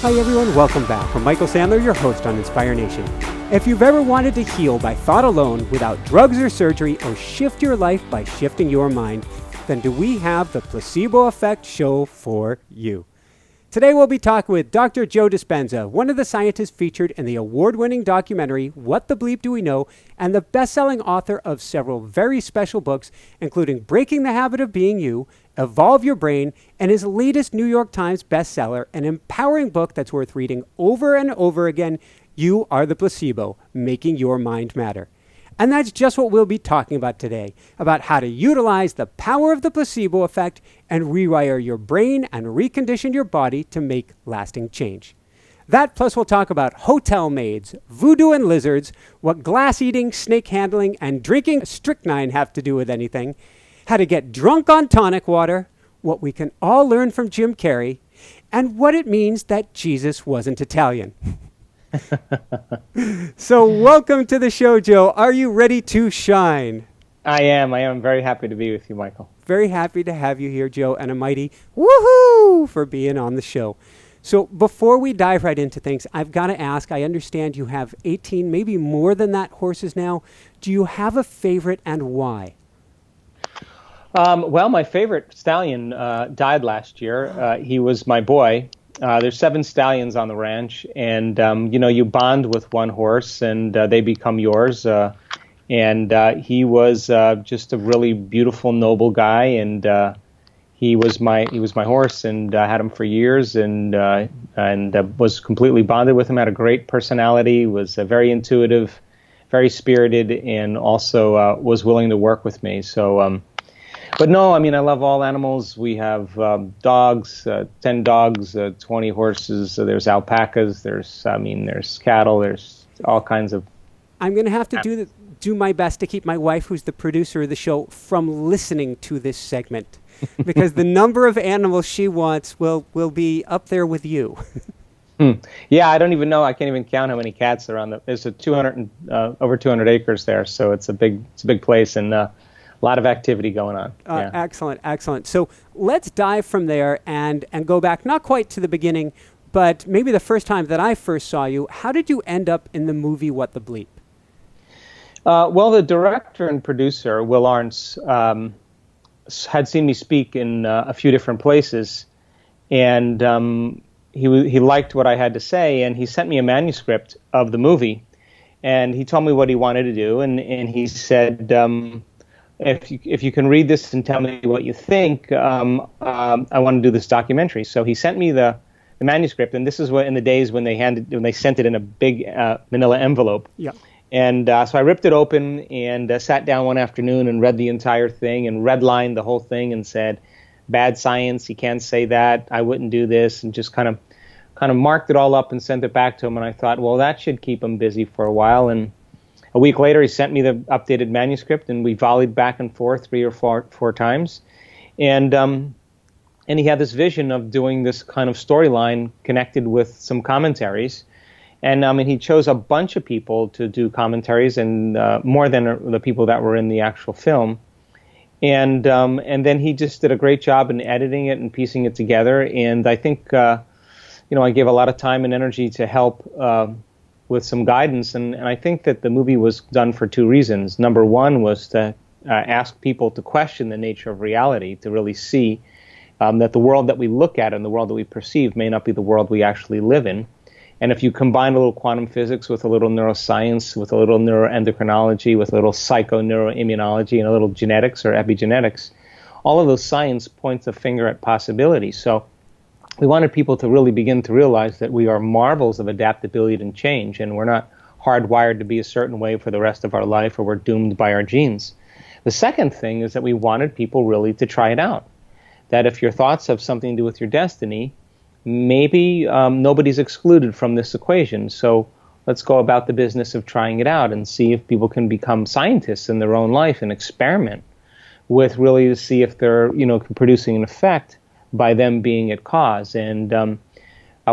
Hi everyone, welcome back. I'm Michael Sandler, your host on Inspire Nation. If you've ever wanted to heal by thought alone without drugs or surgery, or shift your life by shifting your mind, then do we have the Placebo Effect show for you. Today we'll be talking with Dr. Joe Dispenza, one of the scientists featured in the award-winning documentary, What the Bleep Do We Know, and the best-selling author of several very special books, including Breaking the Habit of Being You, Evolve Your Brain, and his latest New York Times bestseller, an empowering book that's worth reading over and over again, You Are the Placebo, Making Your Mind Matter. And that's just what we'll be talking about today, about how to utilize the power of the placebo effect and rewire your brain and recondition your body to make lasting change. That plus we'll talk about hotel maids, voodoo and lizards, what glass eating, snake handling, and drinking strychnine have to do with anything, how to get drunk on tonic water, what we can all learn from Jim Carrey, and what it means that Jesus wasn't Italian. So welcome to the show, Joe. Are you ready to shine? I am very happy to be with you, Michael. Very happy to have you here, Joe, and a mighty woohoo for being on the show. So before we dive right into things, I've got to ask, I understand you have 18, maybe more than that, horses now. Do you have a favorite and why? Well, my favorite stallion died last year. He was my boy. There's 7 stallions on the ranch, and you bond with one horse, and they become yours. And he was just a really beautiful, noble guy, and he was my horse, and I had him for years, and was completely bonded with him. Had a great personality, was very intuitive, very spirited, and also was willing to work with me. So. But no, I mean, I love all animals. We have dogs, 10 dogs, 20 horses. There's alpacas. There's cattle. There's all kinds of. I'm going to have to do my best to keep my wife, who's the producer of the show, from listening to this segment, because the number of animals she wants will be up there with you. Yeah, I don't even know. I can't even count how many cats are on the. There's over 200 acres there, so it's a big place, and a lot of activity going on. Yeah. Excellent. So let's dive from there and go back, not quite to the beginning, but maybe the first time that I first saw you. How did you end up in the movie What the Bleep? Well, the director and producer, Will Arntz, had seen me speak in a few different places, and he liked what I had to say, and he sent me a manuscript of the movie, and he told me what he wanted to do, and he said, if you can read this and tell me what you think, I want to do this documentary. So he sent me the manuscript, and this is in the days when they sent it in a big manila envelope. Yeah. And so I ripped it open and sat down one afternoon and read the entire thing and redlined the whole thing and said, "Bad science, you can't say that. I wouldn't do this," and just kind of marked it all up and sent it back to him. And I thought, well, that should keep him busy for a while. And a week later, he sent me the updated manuscript, and we volleyed back and forth 3 or 4 times. And he had this vision of doing this kind of storyline connected with some commentaries. And he chose a bunch of people to do commentaries, and more than the people that were in the actual film. And then he just did a great job in editing it and piecing it together. And I think, I gave a lot of time and energy to help with some guidance, and I think that the movie was done for 2 reasons. Number one was to ask people to question the nature of reality, to really see that the world that we look at and the world that we perceive may not be the world we actually live in. And if you combine a little quantum physics with a little neuroscience, with a little neuroendocrinology, with a little psychoneuroimmunology, and a little genetics or epigenetics, all of those science points a finger at possibility. So we wanted people to really begin to realize that we are marvels of adaptability and change, and we're not hardwired to be a certain way for the rest of our life, or we're doomed by our genes. The second thing is that we wanted people really to try it out. That if your thoughts have something to do with your destiny, maybe nobody's excluded from this equation. So let's go about the business of trying it out and see if people can become scientists in their own life and experiment with really to see if they're, producing an effect by them being at cause. And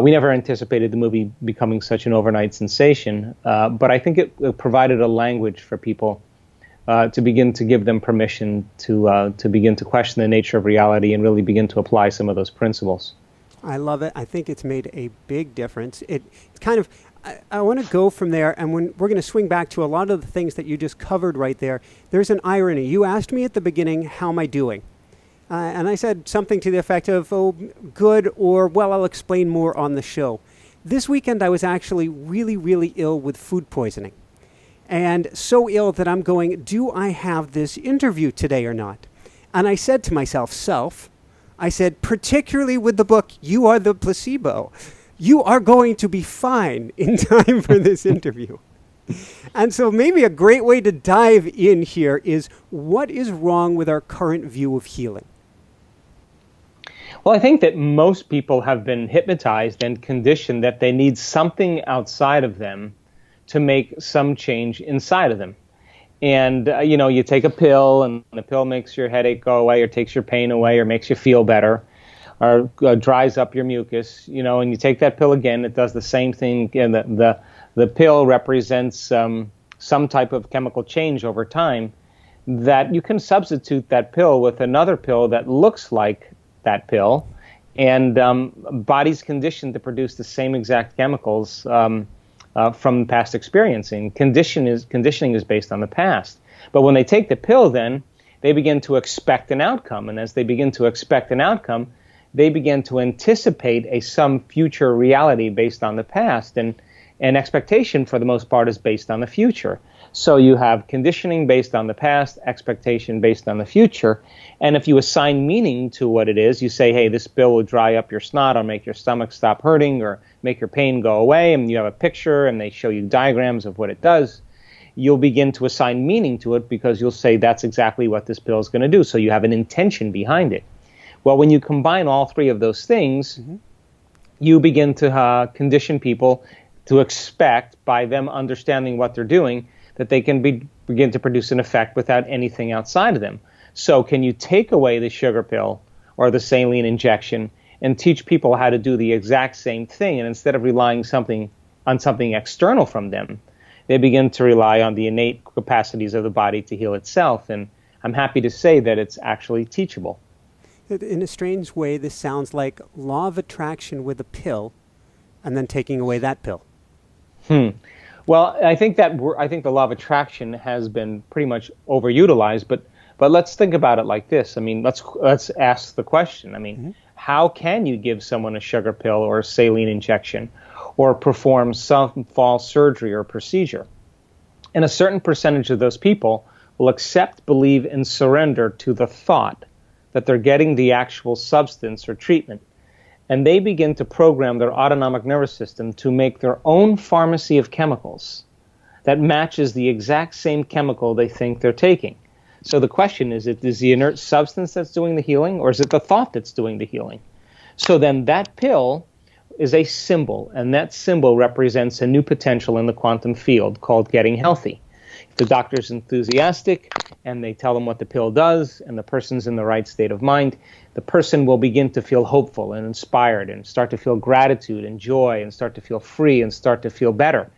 we never anticipated the movie becoming such an overnight sensation, but I think it provided a language for people to begin to give them permission to begin to question the nature of reality and really begin to apply some of those principles. I love it. I think it's made a big difference. It's kind of, I want to go from there, and when we're going to swing back to a lot of the things that you just covered right there. There's an irony. You asked me at the beginning, how am I doing? And I said something to the effect of, oh, good, or, well, I'll explain more on the show. This weekend, I was actually really, really ill with food poisoning. And so ill that I'm going, do I have this interview today or not? And I said to myself, I said, particularly with the book, You Are the Placebo, you are going to be fine in time for this interview. And so maybe a great way to dive in here is, what is wrong with our current view of healing? Well, I think that most people have been hypnotized and conditioned that they need something outside of them to make some change inside of them. And, you take a pill, and the pill makes your headache go away, or takes your pain away, or makes you feel better, or dries up your mucus, and you take that pill again, it does the same thing. And the pill represents some type of chemical change over time, that you can substitute that pill with another pill that looks like that pill, and body's conditioned to produce the same exact chemicals from past experiencing. Conditioning is based on the past. But when they take the pill, then they begin to expect an outcome. And as they begin to expect an outcome, they begin to anticipate some future reality based on the past. And expectation, for the most part, is based on the future. So you have conditioning based on the past, expectation based on the future. And if you assign meaning to what it is, you say, hey, this pill will dry up your snot, or make your stomach stop hurting, or make your pain go away, and you have a picture and they show you diagrams of what it does, you'll begin to assign meaning to it, because you'll say that's exactly what this pill is going to do. So you have an intention behind it. Well, when you combine all three of those things, you begin to condition people to expect, by them understanding what they're doing, that they can begin to produce an effect without anything outside of them. So can you take away the sugar pill or the saline injection and teach people how to do the exact same thing? And instead of relying on something external from them, they begin to rely on the innate capacities of the body to heal itself. And I'm happy to say that it's actually teachable. In a strange way, this sounds like law of attraction with a pill, and then taking away that pill. Well, I think the law of attraction has been pretty much overutilized, but let's think about it like this. I mean, let's ask the question. I mean, how can you give someone a sugar pill or a saline injection, or perform some false surgery or procedure? And a certain percentage of those people will accept, believe, and surrender to the thought that they're getting the actual substance or treatment. And they begin to program their autonomic nervous system to make their own pharmacy of chemicals that matches the exact same chemical they think they're taking. So the question is the inert substance that's doing the healing, or is it the thought that's doing the healing? So then that pill is a symbol, and that symbol represents a new potential in the quantum field called getting healthy. If the doctor's enthusiastic and they tell them what the pill does, and the person's in the right state of mind, the person will begin to feel hopeful and inspired, and start to feel gratitude and joy, and start to feel free, and start to feel better.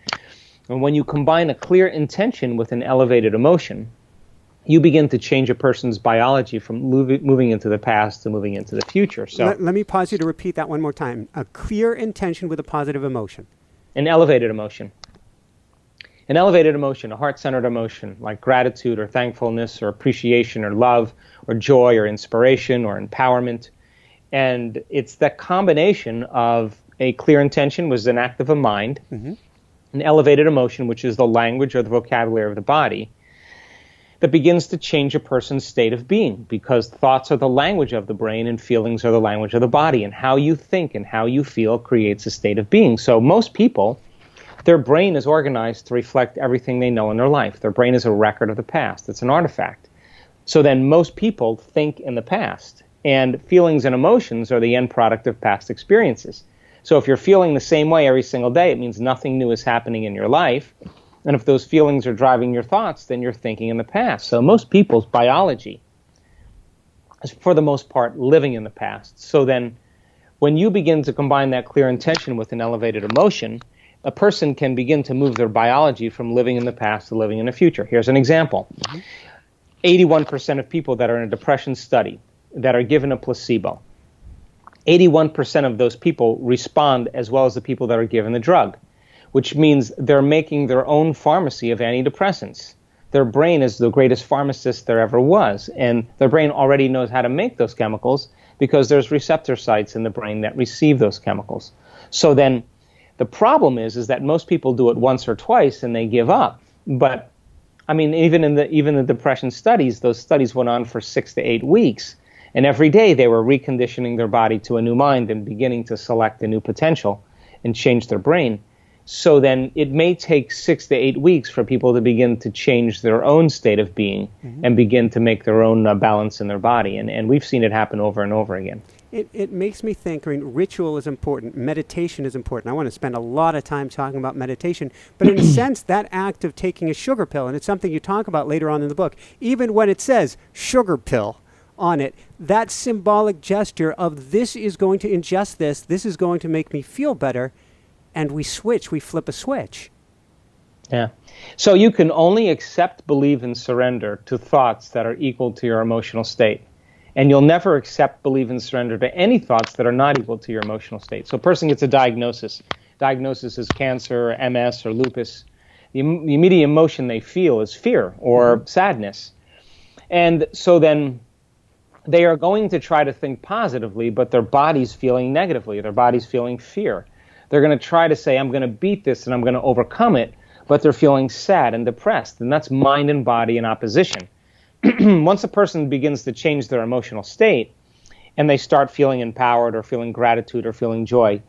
And when you combine a clear intention with an elevated emotion, you begin to change a person's biology from moving into the past to moving into the future. So let me pause you to repeat that one more time. A clear intention with a positive emotion. An elevated emotion. An elevated emotion, a heart-centered emotion, like gratitude or thankfulness or appreciation or love or joy or inspiration or empowerment. And it's that combination of a clear intention, which is an act of a mind, an elevated emotion, which is the language or the vocabulary of the body, that begins to change a person's state of being, because thoughts are the language of the brain and feelings are the language of the body, and how you think and how you feel creates a state of being. So most people, their brain is organized to reflect everything they know in their life. Their brain is a record of the past. It's an artifact. So then most people think in the past, and feelings and emotions are the end product of past experiences. So if you're feeling the same way every single day, it means nothing new is happening in your life. And if those feelings are driving your thoughts, then you're thinking in the past. So most people's biology is, for the most part, living in the past. So then when you begin to combine that clear intention with an elevated emotion, a person can begin to move their biology from living in the past to living in the future. Here's an example. 81% of people that are in a depression study that are given a placebo, 81% of those people respond as well as the people that are given the drug, which means they're making their own pharmacy of antidepressants. Their brain is the greatest pharmacist there ever was, and their brain already knows how to make those chemicals because there's receptor sites in the brain that receive those chemicals. So then the problem is that most people do it once or twice and they give up. But I mean, even in the depression studies, those studies went on for 6 to 8 weeks. And every day they were reconditioning their body to a new mind and beginning to select a new potential and change their brain. So then it may take 6 to 8 weeks for people to begin to change their own state of being and begin to make their own balance in their body. And we've seen it happen over and over again. It makes me think, I mean, ritual is important, meditation is important. I want to spend a lot of time talking about meditation, but in a sense, that act of taking a sugar pill, and it's something you talk about later on in the book, even when it says sugar pill on it, that symbolic gesture of this is going to ingest this is going to make me feel better, and we flip a switch. Yeah. So you can only accept, believe, and surrender to thoughts that are equal to your emotional state. And you'll never accept, believe, and surrender to any thoughts that are not equal to your emotional state. So a person gets a diagnosis. Diagnosis is cancer, MS, or lupus. The immediate emotion they feel is fear or sadness. And so then they are going to try to think positively, but their body's feeling negatively. Their body's feeling fear. They're going to try to say, I'm going to beat this and I'm going to overcome it, but they're feeling sad and depressed. And that's mind and body in opposition. Once a person begins to change their emotional state and they start feeling empowered or feeling gratitude or feeling joy,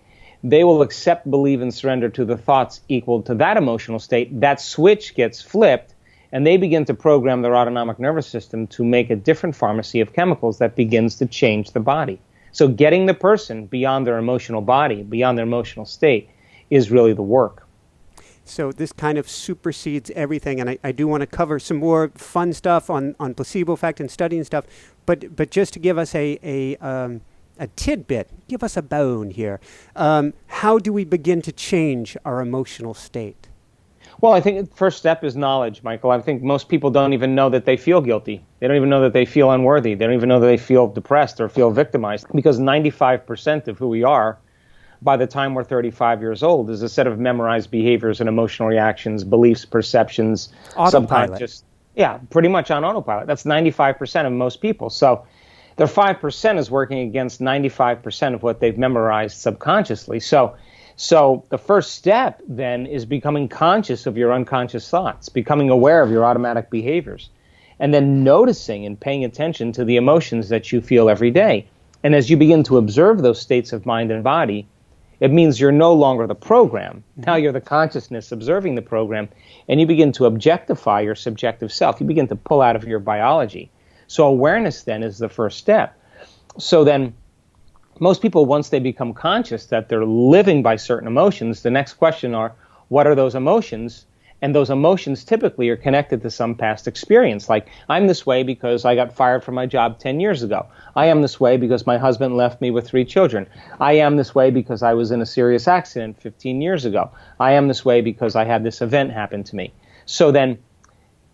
they will accept, believe, and surrender to the thoughts equal to that emotional state. That switch gets flipped, and they begin to program their autonomic nervous system to make a different pharmacy of chemicals that begins to change the body. So getting the person beyond their emotional body, beyond their emotional state, is really the work. So this kind of supersedes everything, and I do want to cover some more fun stuff on placebo effect and studying stuff, but just to give us a tidbit, give us a bone here. How do we begin to change our emotional state? Well, I think the first step is knowledge, Michael. I think most people don't even know that they feel guilty. They don't even know that they feel unworthy. They don't even know that they feel depressed or feel victimized, because 95% of who we are by the time we're 35 years old is a set of memorized behaviors and emotional reactions, beliefs, perceptions, subconscious. Yeah, pretty much on autopilot. That's 95% of most people. So their 5% is working against 95% of what they've memorized subconsciously. So the first step then is becoming conscious of your unconscious thoughts, becoming aware of your automatic behaviors, and then noticing and paying attention to the emotions that you feel every day. And as you begin to observe those states of mind and body, it means you're no longer the program. Now you're the consciousness observing the program, and you begin to objectify your subjective self. You begin to pull out of your biology. So awareness then is the first step. So then most people, once they become conscious that they're living by certain emotions, the next question are, what are those emotions? And those emotions typically are connected to some past experience. Like, I'm this way because I got fired from my job 10 years ago. I am this way because my husband left me with 3 children. I am this way because I was in a serious accident 15 years ago. I am this way because I had this event happen to me. So then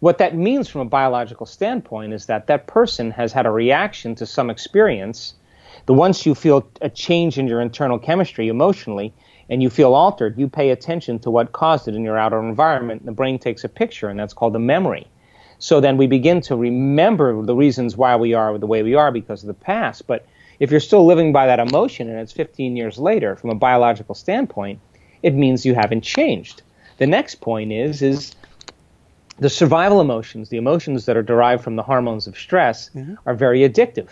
what that means from a biological standpoint is that that person has had a reaction to some experience. Once you feel a change in your internal chemistry emotionally, and you feel altered, you pay attention to what caused it in your outer environment. The brain takes a picture, and that's called a memory. So then we begin to remember the reasons why we are the way we are because of the past. But if you're still living by that emotion and it's 15 years later, from a biological standpoint, it means you haven't changed. The next point is the survival emotions, the emotions that are derived from the hormones of stress, are very addictive.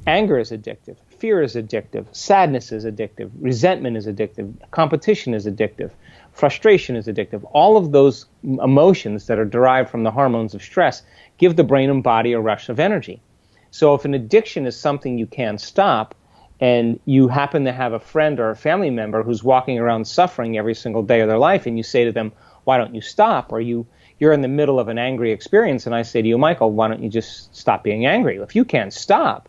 Anger is addictive. Fear is addictive. Sadness is addictive. Resentment is addictive. Competition is addictive. Frustration is addictive. All of those emotions that are derived from the hormones of stress give the brain and body a rush of energy. So if an addiction is something you can't stop, and you happen to have a friend or a family member who's walking around suffering every single day of their life, and you say to them, why don't you stop? Or you're in the middle of an angry experience, and I say to you, Michael, why don't you just stop being angry? If you can't stop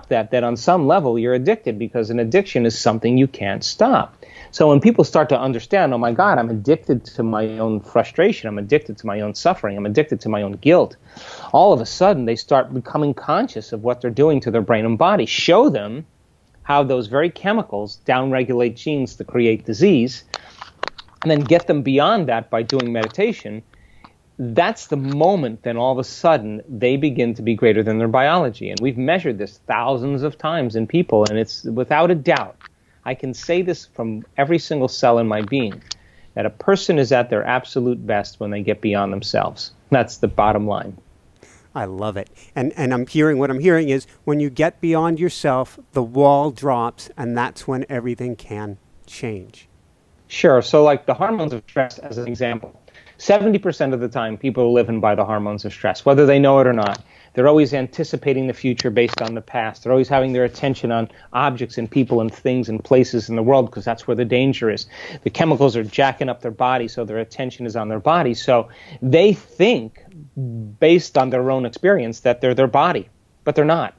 that, then on some level you're addicted, because an addiction is something you can't stop. So when people start to understand, oh my God, I'm addicted to my own frustration, I'm addicted to my own suffering, I'm addicted to my own guilt, all of a sudden they start becoming conscious of what they're doing to their brain and body. Show them how those very chemicals downregulate genes to create disease, and then get them beyond that by doing meditation, that's the moment then all of a sudden they begin to be greater than their biology. And we've measured this thousands of times in people, and it's without a doubt, I can say this from every single cell in my being, that a person is at their absolute best when they get beyond themselves. That's the bottom line. I love it. And what I'm hearing is when you get beyond yourself, the wall drops, and that's when everything can change. Sure. So like the hormones of stress as an example. 70% of the time, people are living by the hormones of stress, whether they know it or not. They're always anticipating the future based on the past. They're always having their attention on objects and people and things and places in the world because that's where the danger is. The chemicals are jacking up their body, so their attention is on their body. So they think, based on their own experience, that they're their body, but they're not.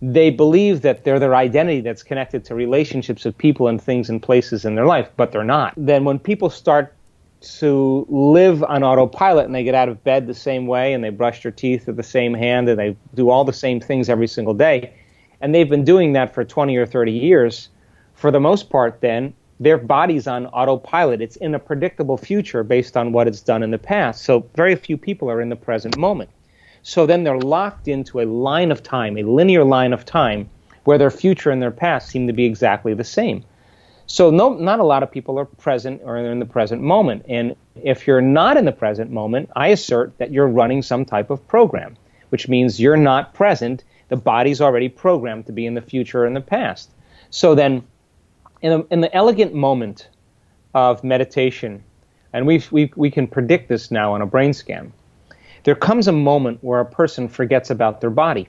They believe that they're their identity that's connected to relationships of people and things and places in their life, but they're not. Then when people start to live on autopilot and they get out of bed the same way and they brush their teeth with the same hand and they do all the same things every single day, and they've been doing that for 20 or 30 years, for the most part then, their body's on autopilot. It's in a predictable future based on what it's done in the past. So very few people are in the present moment. So then they're locked into a line of time, a linear line of time, where their future and their past seem to be exactly the same. So not a lot of people are present or in the present moment. And if you're not in the present moment, I assert that you're running some type of program, which means you're not present. The body's already programmed to be in the future or in the past. So then in the elegant moment of meditation, and we can predict this now on a brain scan, there comes a moment where a person forgets about their body.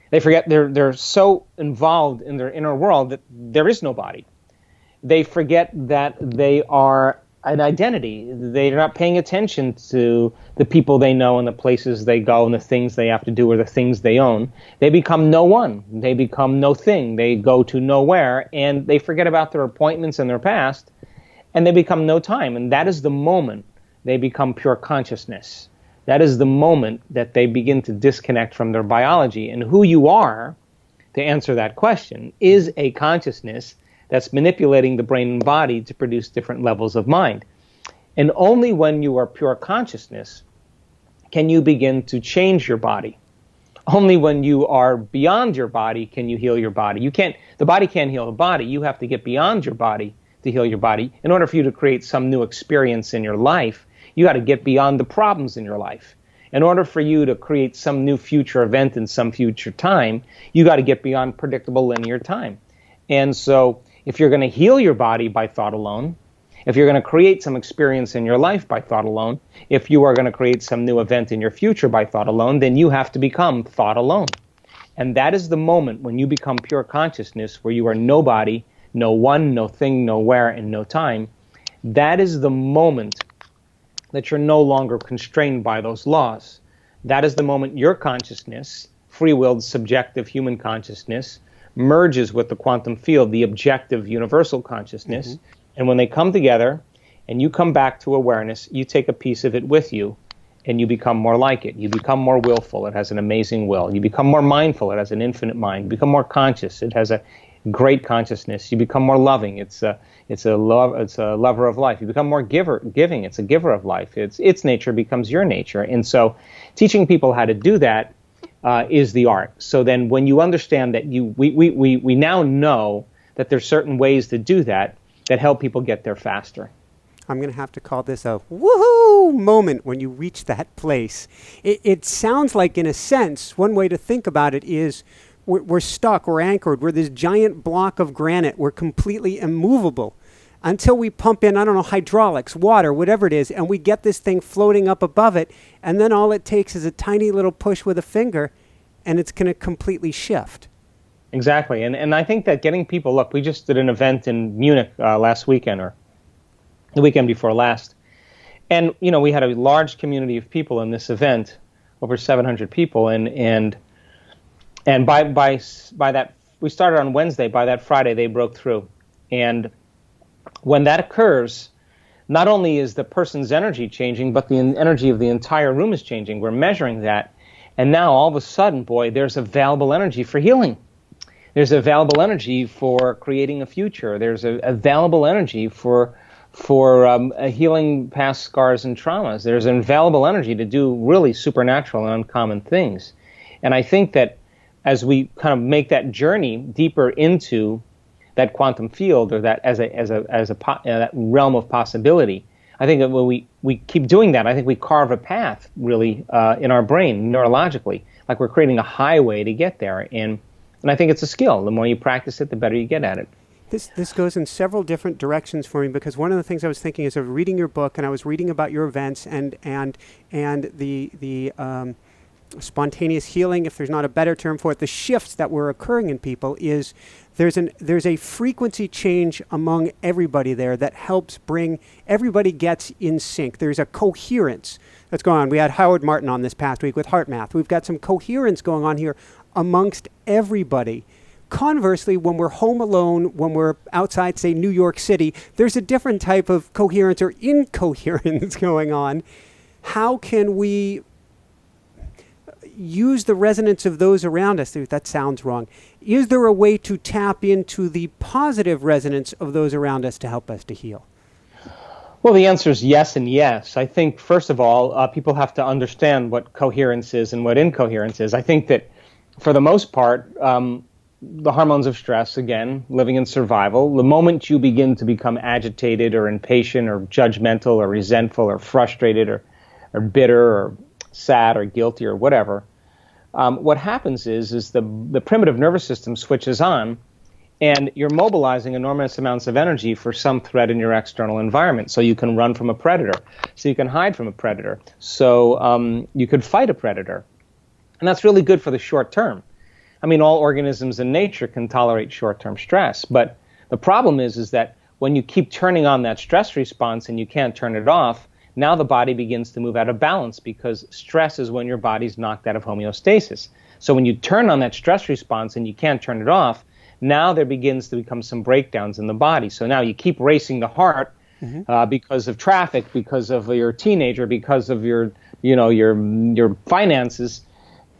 They forget they're so involved in their inner world that there is no body. They forget that they are an identity. They're not paying attention to the people they know and the places they go and the things they have to do or the things they own. They become no one. They become no thing. They go to nowhere, and they forget about their appointments and their past, and they become no time. And that is the moment they become pure consciousness. That is the moment that they begin to disconnect from their biology. And who you are, to answer that question, is a consciousness that's manipulating the brain and body to produce different levels of mind. And only when you are pure consciousness can you begin to change your body. Only when you are beyond your body can you heal your body. The body can't heal the body. You have to get beyond your body to heal your body. In order for you to create some new experience in your life, you got to get beyond the problems in your life. In order for you to create some new future event in some future time, you got to get beyond predictable linear time. And so if you're going to heal your body by thought alone, if you're going to create some experience in your life by thought alone, if you are going to create some new event in your future by thought alone, then you have to become thought alone. And that is the moment when you become pure consciousness, where you are nobody, no one, no thing, no where, and no time. That is the moment that you're no longer constrained by those laws. That is the moment your consciousness, free-willed, subjective human consciousness, merges with the quantum field, the objective universal consciousness. Mm-hmm. And when they come together and you come back to awareness, you take a piece of it with you and you become more like it. You become more willful. It has an amazing will. You become more mindful. It has an infinite mind. You become more conscious. It has a great consciousness. You become more loving. It's a lover of life. You become more giving. It's a giver of life. Its nature becomes your nature. And so teaching people how to do that is the art. So then when you understand that we now know that there's certain ways to do that help people get there faster. I'm going to have to call this a woohoo moment when you reach that place. It sounds like, in a sense, one way to think about it is we're stuck, we're anchored, we're this giant block of granite, we're completely immovable until we pump in, I don't know, hydraulics, water, whatever it is, and we get this thing floating up above it, and then all it takes is a tiny little push with a finger, and it's going to completely shift. Exactly, and I think that getting people, look, we just did an event in Munich last weekend, or the weekend before last, and we had a large community of people in this event, over 700 people, and by that, we started on Wednesday. By that Friday, they broke through, and when that occurs, not only is the person's energy changing, but the energy of the entire room is changing. We're measuring that, and now all of a sudden, boy, there's available energy for healing. There's available energy for creating a future. There's available energy for healing past scars and traumas. There's an available energy to do really supernatural and uncommon things. And I think that as we kind of make that journey deeper into that quantum field, or that that realm of possibility, I think that when we keep doing that, I think we carve a path really in our brain neurologically, like we're creating a highway to get there. And I think it's a skill. The more you practice it, the better you get at it. This goes in several different directions for me, because one of the things I was thinking is, I was reading your book and I was reading about your events and the spontaneous healing, if there's not a better term for it, the shifts that were occurring in people. Is there's a frequency change among everybody there that helps bring everybody gets in sync. There's a coherence that's going on. We had Howard Martin on this past week with Heart Math. We've got some coherence going on here amongst everybody. Conversely, when we're home alone, when we're outside, say, New York City, there's a different type of coherence or incoherence going on. How can we use the resonance of those around us? That sounds wrong. Is there a way to tap into the positive resonance of those around us to help us to heal? Well, the answer is yes and yes. I think, first of all, people have to understand what coherence is and what incoherence is. I think that, for the most part, the hormones of stress, again, living in survival, the moment you begin to become agitated or impatient or judgmental or resentful or frustrated or bitter or sad or guilty or whatever, what happens is the primitive nervous system switches on, and you're mobilizing enormous amounts of energy for some threat in your external environment. So you can run from a predator, so you can hide from a predator, so you could fight a predator. And that's really good for the short term. I mean, all organisms in nature can tolerate short-term stress, but the problem is that when you keep turning on that stress response and you can't turn it off, now the body begins to move out of balance, because stress is when your body's knocked out of homeostasis. So when you turn on that stress response and you can't turn it off, now there begins to become some breakdowns in the body. So now you keep racing the heart because of traffic, because of your teenager, because of your finances,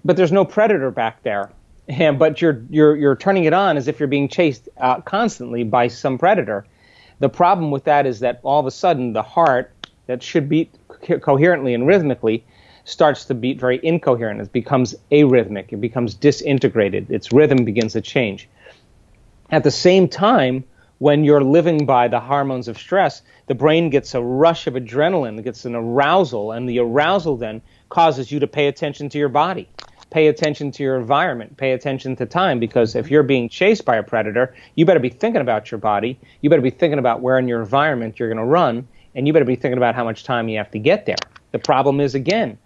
but there's no predator back there. But you're turning it on as if you're being chased constantly by some predator. The problem with that is that all of a sudden the heart, that should beat coherently and rhythmically, starts to beat very incoherent. It becomes arrhythmic. It becomes disintegrated. Its rhythm begins to change. At the same time, when you're living by the hormones of stress, the brain gets a rush of adrenaline, it gets an arousal, and the arousal then causes you to pay attention to your body. Pay attention to your environment, pay attention to time, because if you're being chased by a predator, you better be thinking about your body, you better be thinking about where in your environment you're going to run, and you better be thinking about how much time you have to get there. The problem is, again,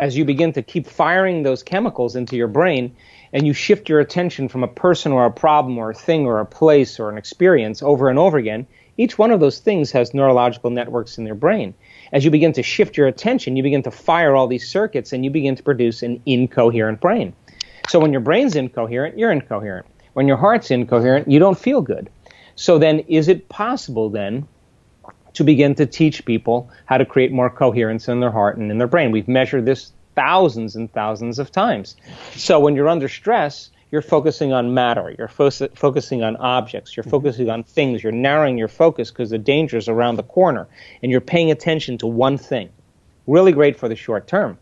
as you begin to keep firing those chemicals into your brain, and you shift your attention from a person or a problem or a thing or a place or an experience over and over again, each one of those things has neurological networks in their brain. As you begin to shift your attention, you begin to fire all these circuits, and you begin to produce an incoherent brain. So when your brain's incoherent, you're incoherent. When your heart's incoherent, you don't feel good. So then, is it possible then to begin to teach people how to create more coherence in their heart and in their brain? We've measured this thousands and thousands of times. So when you're under stress, you're focusing on matter, you're focusing on objects, you're focusing on things, you're narrowing your focus because the danger is around the corner, and you're paying attention to one thing. Really great for the short term.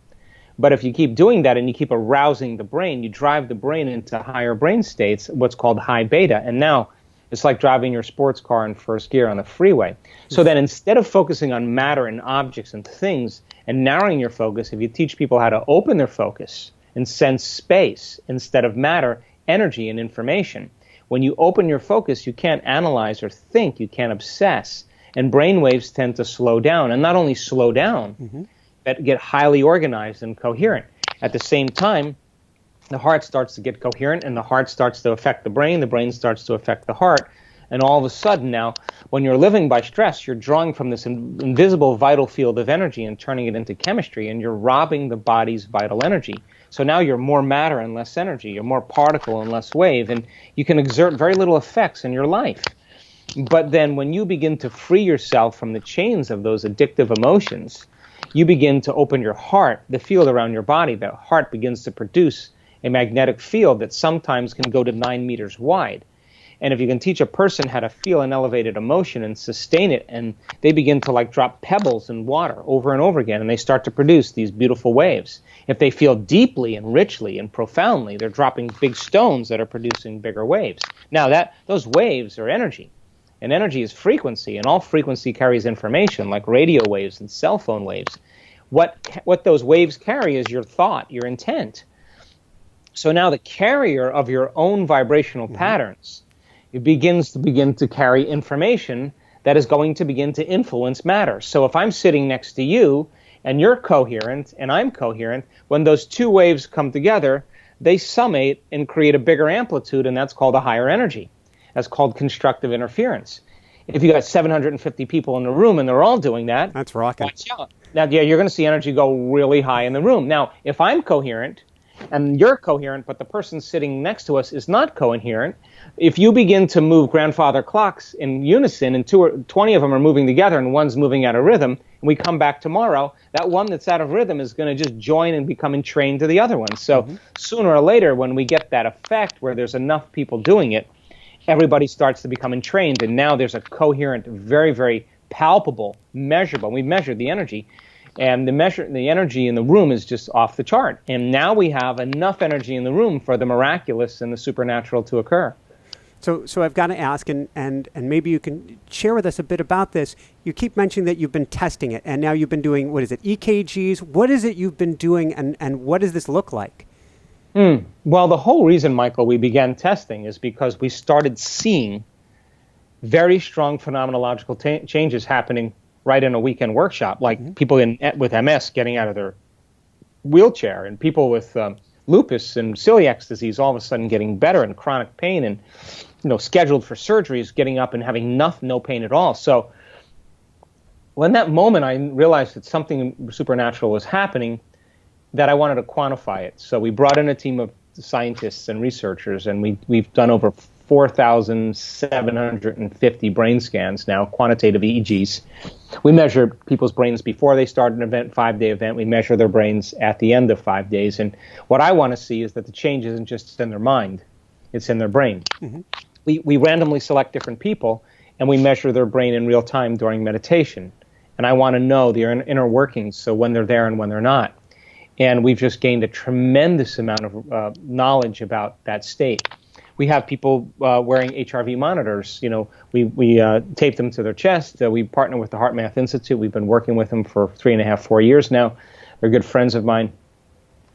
But if you keep doing that and you keep arousing the brain, you drive the brain into higher brain states, what's called high beta, and now it's like driving your sports car in first gear on the freeway. So then, instead of focusing on matter and objects and things and narrowing your focus, if you teach people how to open their focus and sense space instead of matter, energy, and information, when you open your focus, you can't analyze or think, you can't obsess, and brain waves tend to slow down, and not only slow down, but get highly organized and coherent. At the same time, the heart starts to get coherent, and the heart starts to affect the brain starts to affect the heart, and all of a sudden now, when you're living by stress, you're drawing from this invisible vital field of energy and turning it into chemistry, and you're robbing the body's vital energy. So now you're more matter and less energy, you're more particle and less wave, and you can exert very little effects in your life. But then when you begin to free yourself from the chains of those addictive emotions, you begin to open your heart, the field around your body. The heart begins to produce a magnetic field that sometimes can go to 9 meters wide. And if you can teach a person how to feel an elevated emotion and sustain it, and they begin to like drop pebbles in water over and over again, and they start to produce these beautiful waves. If they feel deeply and richly and profoundly, they're dropping big stones that are producing bigger waves. Now those waves are energy, and energy is frequency, and all frequency carries information like radio waves and cell phone waves. What those waves carry is your thought, your intent. So now the carrier of your own vibrational patterns, it begins to carry information that is going to begin to influence matter. So if I'm sitting next to you and you're coherent and I'm coherent, when those two waves come together, they summate and create a bigger amplitude, and that's called a higher energy. That's called constructive interference. If you got 750 people in the room and they're all doing that, that's rocking. Watch out. Now, yeah, you're going to see energy go really high in the room. Now, if I'm coherent and you're coherent, but the person sitting next to us is not coherent, if you begin to move grandfather clocks in unison and 20 of them are moving together and one's moving out of rhythm, and we come back tomorrow, that one that's out of rhythm is going to just join and become entrained to the other one. So sooner or later, when we get that effect where there's enough people doing it, everybody starts to become entrained, and now there's a coherent, very, very palpable, measurable. We've measured the energy. And the energy in the room is just off the chart. And now we have enough energy in the room for the miraculous and the supernatural to occur. So I've got to ask, and maybe you can share with us a bit about this. You keep mentioning that you've been testing it, and now you've been doing, what is it, EKGs? What is it you've been doing, and what does this look like? Well, the whole reason, Michael, we began testing is because we started seeing very strong phenomenological changes happening right in a weekend workshop, like people with MS getting out of their wheelchair, and people with lupus and celiac disease all of a sudden getting better, and chronic pain, and scheduled for surgeries getting up and having no pain at all. So when that moment I realized that something supernatural was happening, that I wanted to quantify it. So we brought in a team of scientists and researchers, and we've done over 4,750 brain scans now, quantitative EEGs. We measure people's brains before they start an event, 5-day event. We measure their brains at the end of 5 days. And what I want to see is that the change isn't just in their mind, it's in their brain. We randomly select different people, and we measure their brain in real time during meditation. And I want to know their inner workings, so when they're there and when they're not. And we've just gained a tremendous amount of knowledge about that state. We have people wearing HRV monitors. We tape them to their chest. We partner with the Heart Math Institute. We've been working with them for 3.5, 4 years now. They're good friends of mine.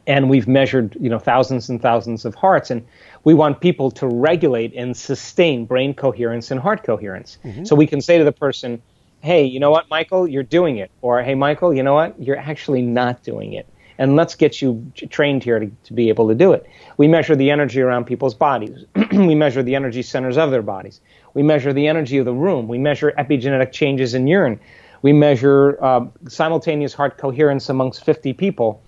And we've measured, thousands and thousands of hearts. And we want people to regulate and sustain brain coherence and heart coherence. So we can say to the person, hey, you know what, Michael, you're doing it. Or, hey, Michael, you know what, you're actually not doing it. And let's get you trained here to be able to do it. We measure the energy around people's bodies. We measure the energy centers of their bodies. We measure the energy of the room. We measure epigenetic changes in urine. We measure simultaneous heart coherence amongst 50 people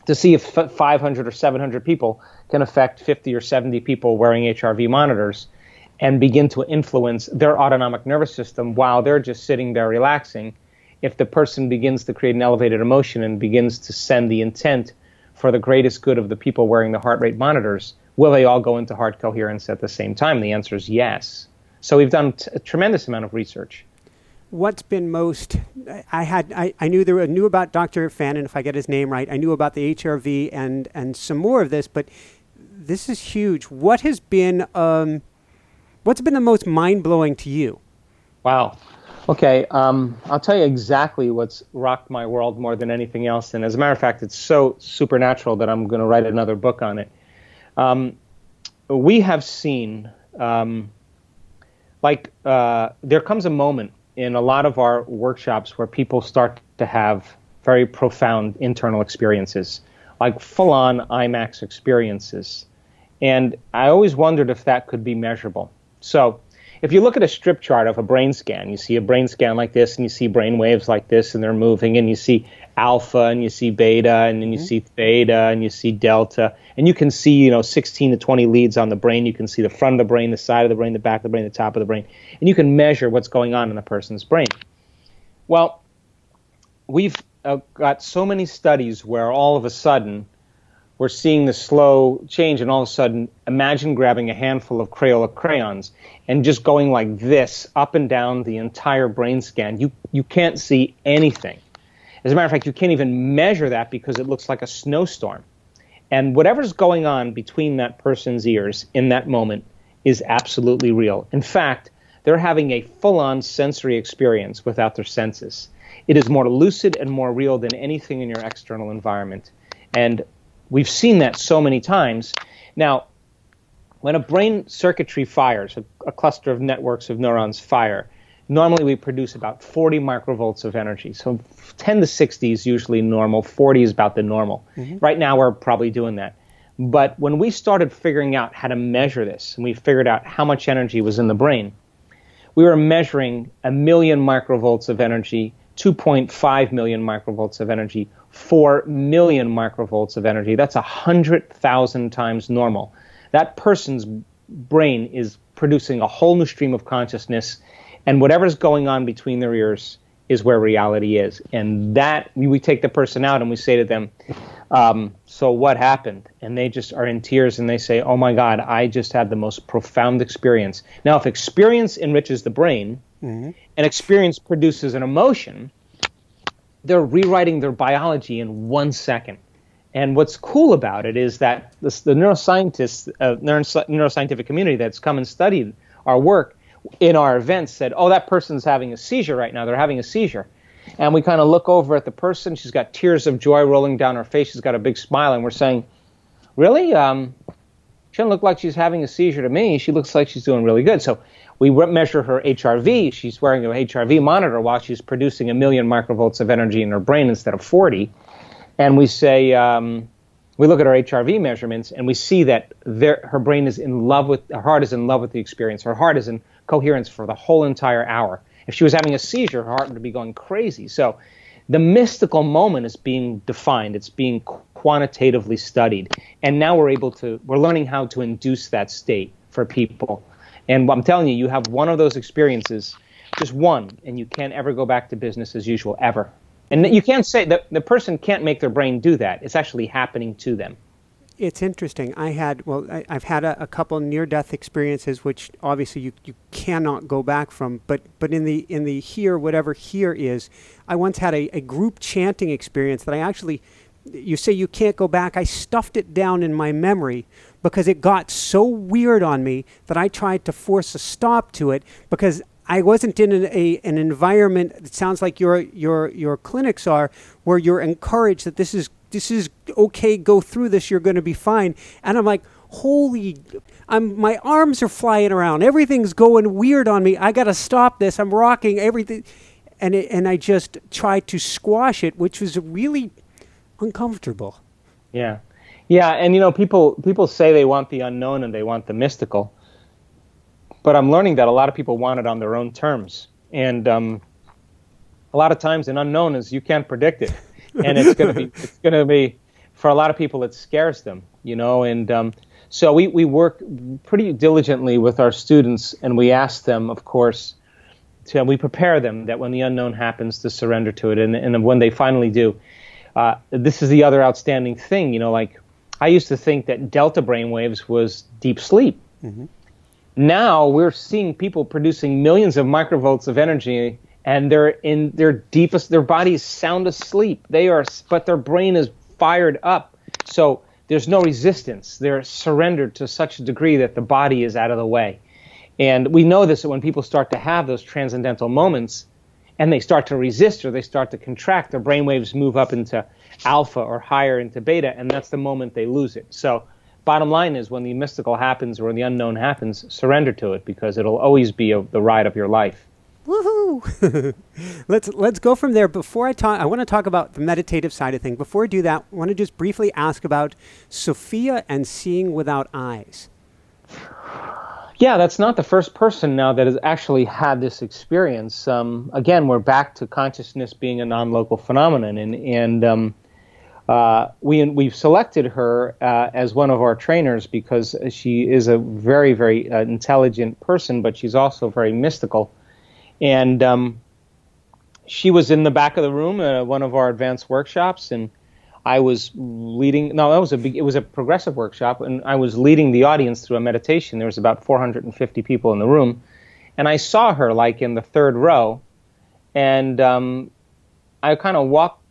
to see if 500 or 700 people can affect 50 or 70 people wearing HRV monitors and begin to influence their autonomic nervous system while they're just sitting there relaxing. If the person begins to create an elevated emotion and begins to send the intent for the greatest good of the people wearing the heart rate monitors, will they all go into heart coherence at the same time? The answer is yes. So we've done a tremendous amount of research. What's been most, I knew about Dr. Fannin, if I get his name right. I knew about the HRV and some more of this, but this is huge. What's been the most mind-blowing to you? Wow. Okay, I'll tell you exactly what's rocked my world more than anything else. And as a matter of fact, it's so supernatural that I'm going to write another book on it. We have seen, there comes a moment in a lot of our workshops where people start to have very profound internal experiences, like full-on IMAX experiences. And I always wondered if that could be measurable. So if you look at a strip chart of a brain scan, you see a brain scan like this, and you see brain waves like this, and they're moving, and you see alpha, and you see beta, and then you see theta, and you see delta, and you can see, 16 to 20 leads on the brain. You can see the front of the brain, the side of the brain, the back of the brain, the top of the brain, and you can measure what's going on in the person's brain. Well, we've got so many studies where all of a sudden we're seeing the slow change, and all of a sudden, imagine grabbing a handful of Crayola crayons and just going like this up and down the entire brain scan. You can't see anything. As a matter of fact, you can't even measure that because it looks like a snowstorm. And whatever's going on between that person's ears in that moment is absolutely real. In fact, they're having a full-on sensory experience without their senses. It is more lucid and more real than anything in your external environment. And we've seen that so many times. Now, when a brain circuitry fires, a cluster of networks of neurons fire, normally we produce about 40 microvolts of energy. So 10 to 60 is usually normal. 40 is about the normal. Mm-hmm. Right now we're probably doing that. But when we started figuring out how to measure this, and we figured out how much energy was in the brain, we were measuring 1 million microvolts of energy, 2.5 million microvolts of energy, 4 million microvolts of energy. That's 100,000 times normal. That person's brain is producing a whole new stream of consciousness, and whatever's going on between their ears is where reality is. And that, we take the person out and we say to them, so what happened? And they just are in tears and they say, oh my God, I just had the most profound experience. Now, if experience enriches the brain, mm-hmm. and experience produces an emotion, they're rewriting their biology in 1 second. And what's cool about it is that the neuroscientists, neuroscientific community that's come and studied our work in our events said, oh, that person's having a seizure right now. They're having a seizure. And we kind of look over at the person. She's got tears of joy rolling down her face. She's got a big smile. And we're saying, really? She doesn't look like she's having a seizure to me. She looks like she's doing really good. So we measure her HRV. She's wearing an HRV monitor while she's producing 1 million microvolts of energy in her brain instead of 40. And we say, we look at her HRV measurements, and we see that her brain is in love with, her heart is in love with the experience. Her heart is in coherence for the whole entire hour. If she was having a seizure, her heart would be going crazy. So the mystical moment is being defined. It's being quantitatively studied. And now we're learning how to induce that state for people. And I'm telling you, you have one of those experiences, just one, and you can't ever go back to business as usual, ever. And you can't say that the person can't make their brain do that. It's actually happening to them. It's interesting. I've had a couple near-death experiences, which obviously you cannot go back from. But in the here, whatever here is, I once had a group chanting experience that I actually, you say you can't go back. I stuffed it down in my memory because it got so weird on me that I tried to force a stop to it because I wasn't in an environment. It sounds like your clinics are, where you're encouraged that this is okay. Go through this. You're going to be fine. And I'm like, my arms are flying around. Everything's going weird on me. I got to stop this. I'm rocking everything, and I just tried to squash it, which was really uncomfortable. Yeah, and people say they want the unknown and they want the mystical. But I'm learning that a lot of people want it on their own terms. And a lot of times an unknown is you can't predict it. And it's going to be, for a lot of people, it scares them, And so we work pretty diligently with our students, and we ask them, of course, we prepare them that when the unknown happens to surrender to it. And when they finally do, this is the other outstanding thing, like I used to think that delta brainwaves was deep sleep. Mm-hmm. Now we're seeing people producing millions of microvolts of energy, and they're in their deepest, their body is sound asleep. But their brain is fired up. So there's no resistance. They're surrendered to such a degree that the body is out of the way. And we know this, that when people start to have those transcendental moments and they start to resist or they start to contract, their brainwaves move up into alpha or higher into beta, and that's the moment they lose it. So bottom line is, when the mystical happens or the unknown happens, surrender to it, because it'll always be the ride of your life. Woohoo! Let's go from there. Before I want to talk about the meditative side of things. Before I do that, I want to just briefly ask about Sophia and seeing without eyes. Yeah, that's not the first person now that has actually had this experience. Again, we're back to consciousness being a non-local phenomenon, and we've selected her as one of our trainers because she is a very, very intelligent person, but she's also very mystical. And she was in the back of the room at one of our advanced workshops, and I was leading. No, it was a progressive workshop, and I was leading the audience through a meditation. There was about 450 people in the room, and I saw her like in the third row, and I kind of walked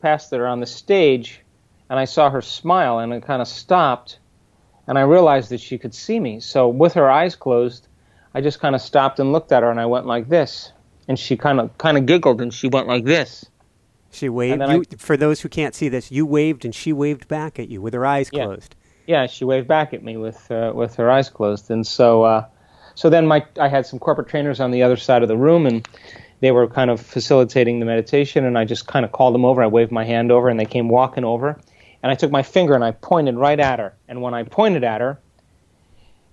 past her on the stage, and I saw her smile, and I kind of stopped, and I realized that she could see me. So with her eyes closed, I just kind of stopped and looked at her, and I went like this, and she kind of giggled, and she went like this. She waved. For those who can't see this, you waved and she waved back at you with her eyes closed. Yeah, she waved back at me with her eyes closed. And so then I had some corporate trainers on the other side of the room, and they were kind of facilitating the meditation, and I just kind of called them over. I waved my hand over, and they came walking over. And I took my finger and I pointed right at her. And when I pointed at her,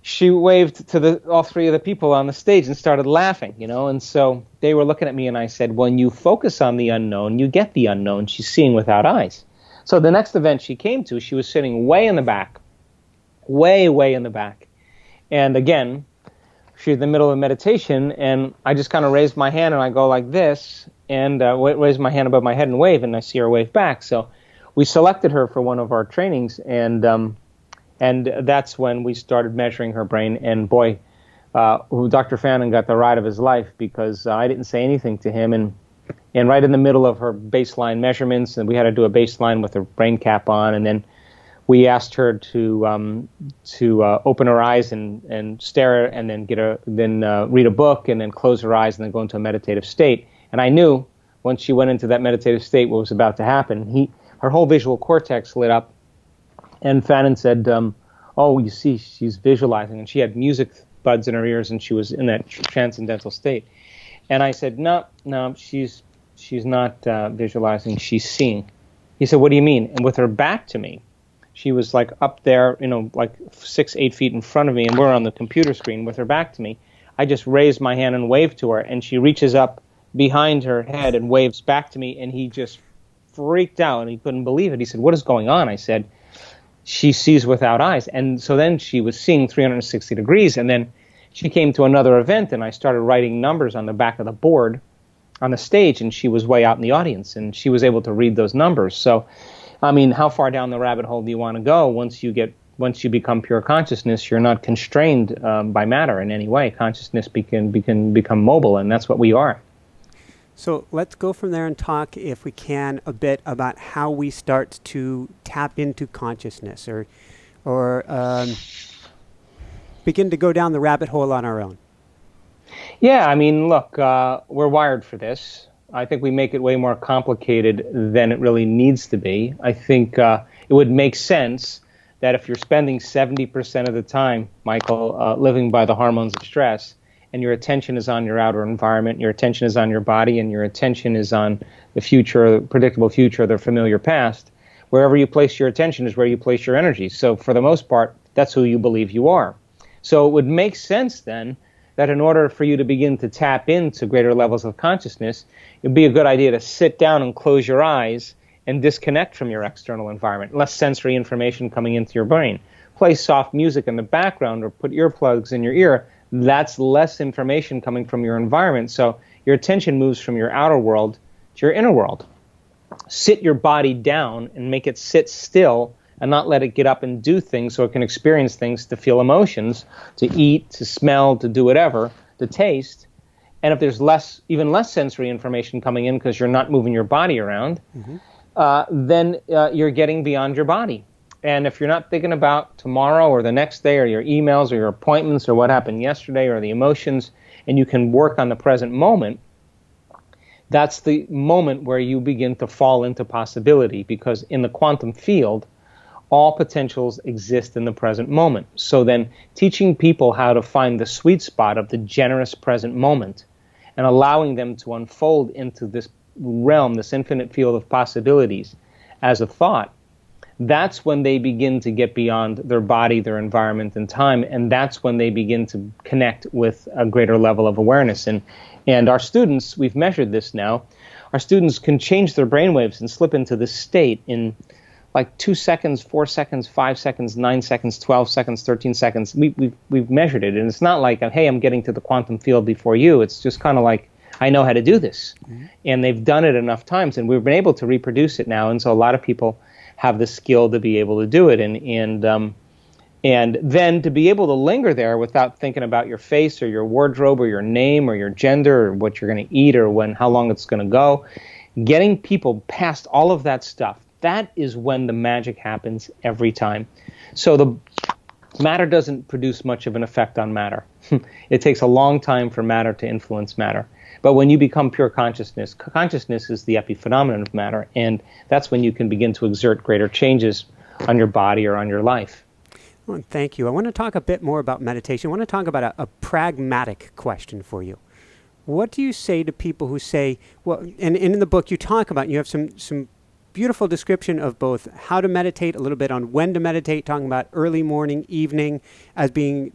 she waved to all three of the people on the stage and started laughing, And so they were looking at me, and I said, when you focus on the unknown, you get the unknown. She's seeing without eyes. So the next event she came to, she was sitting way in the back, way in the back. And again, she was in the middle of meditation, and I just kind of raised my hand, and I go like this, and raise my hand above my head and wave, and I see her wave back. So we selected her for one of our trainings, and that's when we started measuring her brain. And boy, Dr. Fannin got the ride of his life, because I didn't say anything to him. And right in the middle of her baseline measurements, and we had to do a baseline with her brain cap on, and then we asked her to open her eyes and stare, and then read a book, and then close her eyes, and then go into a meditative state. And I knew once she went into that meditative state what was about to happen. Her whole visual cortex lit up. And Fannin said, oh, you see, she's visualizing. And she had music buds in her ears, and she was in that transcendental state. And I said, no, she's not visualizing, she's seeing. He said, what do you mean? And with her back to me, she was like up there, like 6-8 feet in front of me, and we're on the computer screen. With her back to me, I just raised my hand and waved to her, and she reaches up behind her head and waves back to me, and he just freaked out, and he couldn't believe it. He said, what is going on? I said, she sees without eyes. And so then she was seeing 360 degrees, and then she came to another event, and I started writing numbers on the back of the board on the stage, and she was way out in the audience, and she was able to read those numbers. So, I mean, how far down the rabbit hole do you want to go? Once you become pure consciousness, you're not constrained by matter in any way. Consciousness can become mobile, and that's what we are. So let's go from there and talk, if we can, a bit about how we start to tap into consciousness, or begin to go down the rabbit hole on our own. Yeah, I mean, look, we're wired for this. I think we make it way more complicated than it really needs to be. I think it would make sense that if you're spending 70% of the time, Michael, living by the hormones of stress, and your attention is on your outer environment, your attention is on your body, and your attention is on the future, the predictable future, the familiar past, wherever you place your attention is where you place your energy. So for the most part, that's who you believe you are. So it would make sense then that in order for you to begin to tap into greater levels of consciousness, it would be a good idea to sit down and close your eyes and disconnect from your external environment, less sensory information coming into your brain. Play soft music in the background or put earplugs in your ear. That's less information coming from your environment. So your attention moves from your outer world to your inner world. Sit your body down and make it sit still and not let it get up and do things so it can experience things, to feel emotions, to eat, to smell, to do whatever, to taste. And if there's even less sensory information coming in because you're not moving your body around, then you're getting beyond your body. And if you're not thinking about tomorrow or the next day or your emails or your appointments or what happened yesterday or the emotions, and you can work on the present moment, that's the moment where you begin to fall into possibility, because in the quantum field, all potentials exist in the present moment. So then teaching people how to find the sweet spot of the generous present moment and allowing them to unfold into this realm, this infinite field of possibilities as a thought, that's when they begin to get beyond their body, their environment, and time, and that's when they begin to connect with a greater level of awareness. And our students, we've measured this now, our students can change their brainwaves and slip into this state in like 2 seconds, 4 seconds, 5 seconds, 9 seconds, 12 seconds, 13 seconds. We've measured it, and it's not like, hey, I'm getting to the quantum field before you. It's just kind of like, I know how to do this. And they've done it enough times, and we've been able to reproduce it now, and so a lot of people have the skill to be able to do it. And then to be able to linger there without thinking about your face or your wardrobe or your name or your gender or what you're going to eat or how long it's going to go, getting people past all of that stuff, that is when the magic happens every time. So the matter doesn't produce much of an effect on matter. It takes a long time for matter to influence matter. But when you become pure consciousness, consciousness is the epiphenomenon of matter, and that's when you can begin to exert greater changes on your body or on your life. Well, thank you. I want to talk a bit more about meditation. I want to talk about a pragmatic question for you. What do you say to people who say, well, and in the book you talk about, you have some beautiful description of both how to meditate, a little bit on when to meditate, talking about early morning, evening as being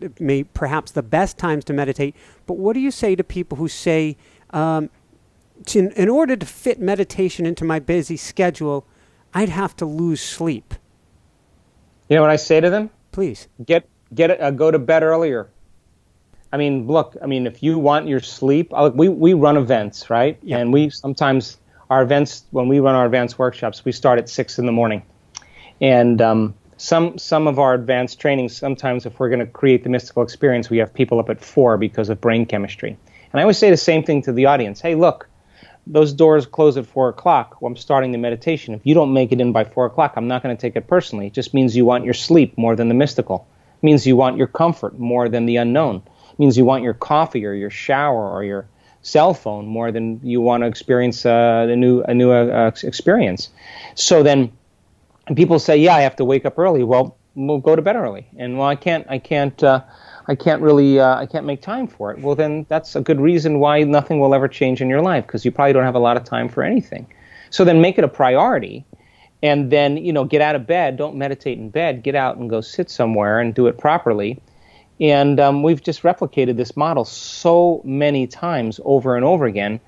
perhaps the best times to meditate. But what do you say to people who say, in order to fit meditation into my busy schedule, I'd have to lose sleep? You know what I say to them? Please. Go to bed earlier. I mean, look, if you want your sleep, we run events, right? Yep. And we sometimes, our events, when we run our advanced workshops, we start at 6 a.m. And some of our advanced trainings, sometimes if we're going to create the mystical experience, we have people up at 4 because of brain chemistry. And I always say the same thing to the audience. Hey, look, those doors close at 4 o'clock. I'm starting the meditation. If you don't make it in by 4 o'clock, I'm not going to take it personally. It just means you want your sleep more than the mystical. It means you want your comfort more than the unknown. It means you want your coffee or your shower or your cell phone more than you want to experience a new experience. So then people say, yeah, I have to wake up early. Well, we'll go to bed early. And well, I can't make time for it. Well, then that's a good reason why nothing will ever change in your life, because you probably don't have a lot of time for anything. So then make it a priority, and then, get out of bed. Don't meditate in bed. Get out and go sit somewhere and do it properly. And we've just replicated this model so many times over and over again